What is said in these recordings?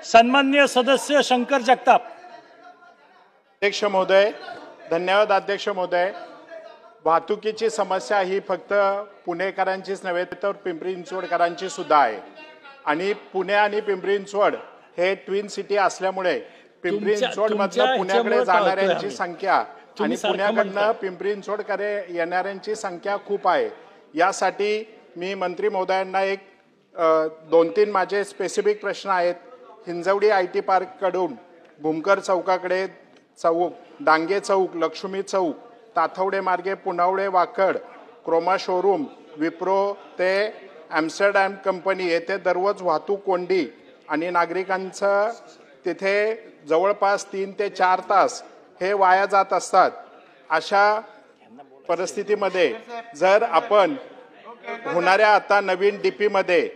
सन्माननीय सदस्य शंकर जगताप। अध्यक्ष महोदय, धन्यवाद अध्यक्ष महोदय। वाहतुकीची समस्या ही फक्त पुणेकरांचीच नव्हे तर पिंपरी चिंचवडकरांची सुद्धा आहे आणि पुणे आणि पिंपरी चिंचवड हे ट्विन सिटी असल्यामुळे पिंपरी चिंचवडमधनं पुण्याकडे जाणाऱ्यांची संख्या आणि पुण्याकडनं पिंपरी चिंचवडकडे येणाऱ्यांची संख्या खूप आहे। यासाठी मी मंत्री महोदयांना एक 2-3 माझे स्पेसिफिक प्रश्न आहेत। हिंजवडी आयटी पार्क कडून भूमकर चौकाकडे चौक, डांगे चौक, लक्ष्मी चौक, ताथवडे मार्गे पुनावडे वाकड, क्रोमा शोरूम, विप्रो ते एम्स्टरडॅम कंपनी येथे दररोज वाहतूक कोंडी आणि नागरिकांचं तिथे जवळपास 3 ते 4 तास हे वाया जात असतात। अशा परिस्थितीमध्ये जर आपण होणाऱ्या आता नवीन डीपी मध्ये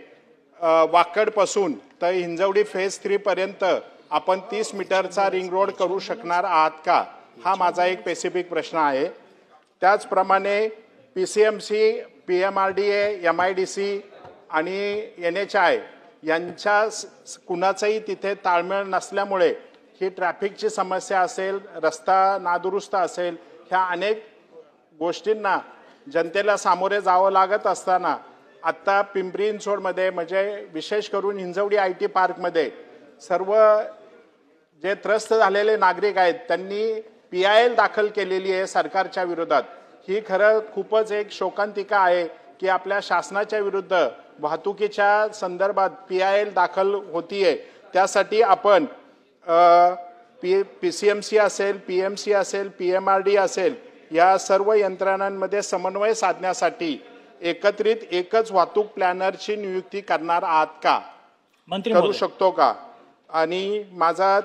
वाकडपासून तर हिंजवडी फेज 3 पर्यंत आपण 30 मीटरचा रिंग रोड करू शकणार आहात का, हा माझा एक स्पेसिफिक प्रश्न आहे। त्याचप्रमाणे PCMC, PMRDA, MIDC आणि NHI यांच्या कुणाचाही तिथे ताळमेळ नसल्यामुळे ही ट्रॅफिकची समस्या असेल, रस्ता नादुरुस्त असेल, ह्या अनेक गोष्टींना जनतेला सामोरे जावं लागत असताना आता पिंपरी चिंचवडमध्ये म्हणजे विशेष करून हिंजवडी आयटी पार्कमध्ये सर्व जे त्रस्त झालेले नागरिक आहेत त्यांनी PIL दाखल केलेली आहे सरकारच्या विरोधात। ही खरं खूपच एक शोकांतिका आहे की आपल्या शासनाच्या विरुद्ध वाहतुकीच्या संदर्भात PIL दाखल होतीये। त्यासाठी आपण PCMC असेल, PMC असेल, PMRD असेल या सर्व यंत्रणांमध्ये समन्वय साधण्यासाठी एकत्रित एकच वाहतूक प्लॅनरची नियुक्ती करणार आहात का, करू शकतो का? आणि माझा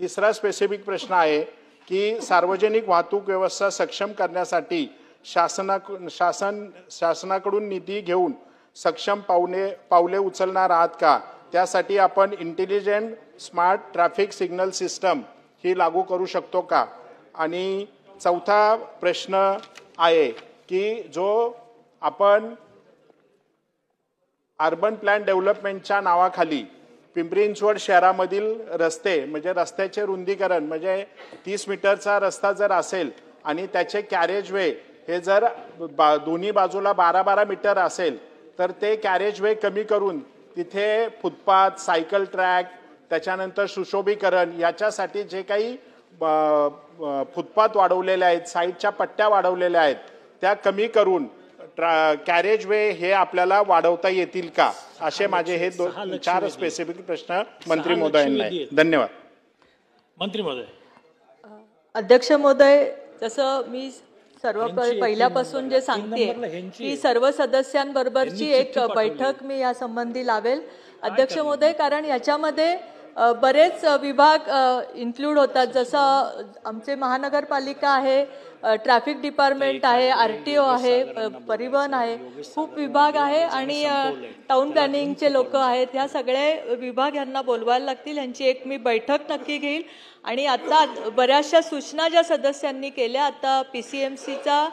तिसरा स्पेसिफिक प्रश्न आहे की सार्वजनिक वाहतूक व्यवस्था सक्षम करण्यासाठी शासनाकडून निधी घेऊन सक्षम पावले उचलणार आहात का? त्यासाठी आपण intelligent smart traffic signal system ही लागू करू शकतो का? आणि चौथा प्रश्न आहे की जो आपण अर्बन प्लॅन डेव्हलपमेंटच्या नावाखाली पिंपरी चिंचवड शहरामधील रस्ते म्हणजे रस्त्याचे रुंदीकरण म्हणजे 30 मीटरचा रस्ता जर असेल आणि त्याचे कॅरेज वे हे जर दोन्ही बाजूला 12-12 मीटर असेल तर ते कॅरेज वे कमी करून तिथे फुटपाथ, सायकल ट्रॅक, त्याच्यानंतर सुशोभीकरण याच्यासाठी जे काही फुटपाथ वाढवलेले आहेत, साईडच्या पट्ट्या वाढवलेल्या आहेत त्या कमी करून कॅरेज वे हे आपल्याला वाढवता येतील का, असे माझे हे 4 स्पेसिफिक प्रश्न मंत्री महोदयांना आहेत। धन्यवाद। मंत्री महोदय। अध्यक्ष महोदय, जसं मी पहिल्यापासून जे सांगते की सर्व सदस्यांबरोबरची एक बैठक मी या संबंधी लावेल अध्यक्ष महोदय, कारण याच्यामध्ये बरेच विभाग इन्क्लूड होतात। जसं आमचे महानगरपालिका आहे, ट्रॅफिक डिपार्टमेंट आहे, RTO आहे, परिवहन आहे, खूप विभाग आहे आणि टाउन प्लॅनिंगचे लोक आहेत। ह्या सगळे विभाग यांना बोलवायला लागतील, यांची एक मी बैठक नक्की घेईल। आणि आता बऱ्याचशा सूचना ज्या सदस्यांनी केल्या, आता PCMCचा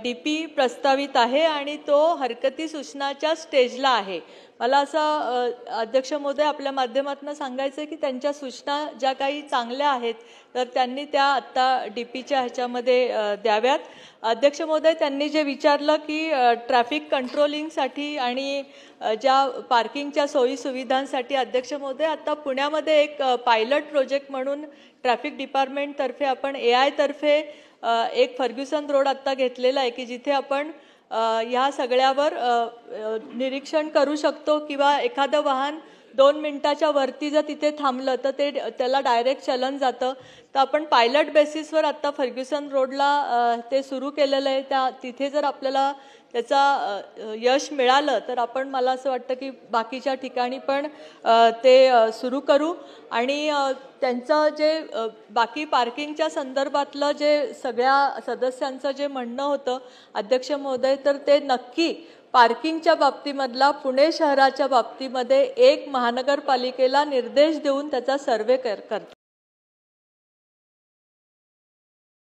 DP प्रस्तावित आहे आणि तो हरकती सूचनाच्या स्टेजला आहे। मला असं अध्यक्ष महोदय आपल्या माध्यमातून सांगायचं की त्यांच्या सूचना ज्या काही चांगल्या आहेत तर त्यांनी त्या आता DPच्या ह्याच्यामध्ये द्याव्यात। अध्यक्ष महोदय, त्यांनी जे विचारलं की ट्रॅफिक कंट्रोलिंगसाठी आणि ज्या पार्किंगच्या सोयी सुविधांसाठी अध्यक्ष महोदय आता पुण्यामध्ये एक पायलट प्रोजेक्ट म्हणून ट्रॅफिक डिपार्टमेंटतर्फे आपण AI तर्फे एक फर्ग्युसन रोड आता घेतलेला आहे की जिथे आपण ह्या सगळ्यावर निरीक्षण करू शकतो किंवा एखादं वाहन 2 मिनिटाच्या वरती जर तिथे थांबलं तर त्याला डायरेक्ट चलन जातं। तर आपण पायलट बेसिसवर आता फर्ग्युसन रोडला ते सुरू केलेलं आहे। तिथे जर आपल्याला त्याचा यश मिळालं तर आपण मला असं वाटतं की बाकीच्या ठिकाणी पण ते सुरू करू। आणि त्यांचं जे बाकी पार्किंगच्या संदर्भातलं जे सगळ्या सदस्यांचं जे म्हणणं होतं अध्यक्ष महोदय, तर ते नक्की पार्किंगच्या बाबतीमधला पुणे शहराच्या बाबतीमध्ये एक महानगरपालिकेला निर्देश देऊन त्याचा सर्वे करतात।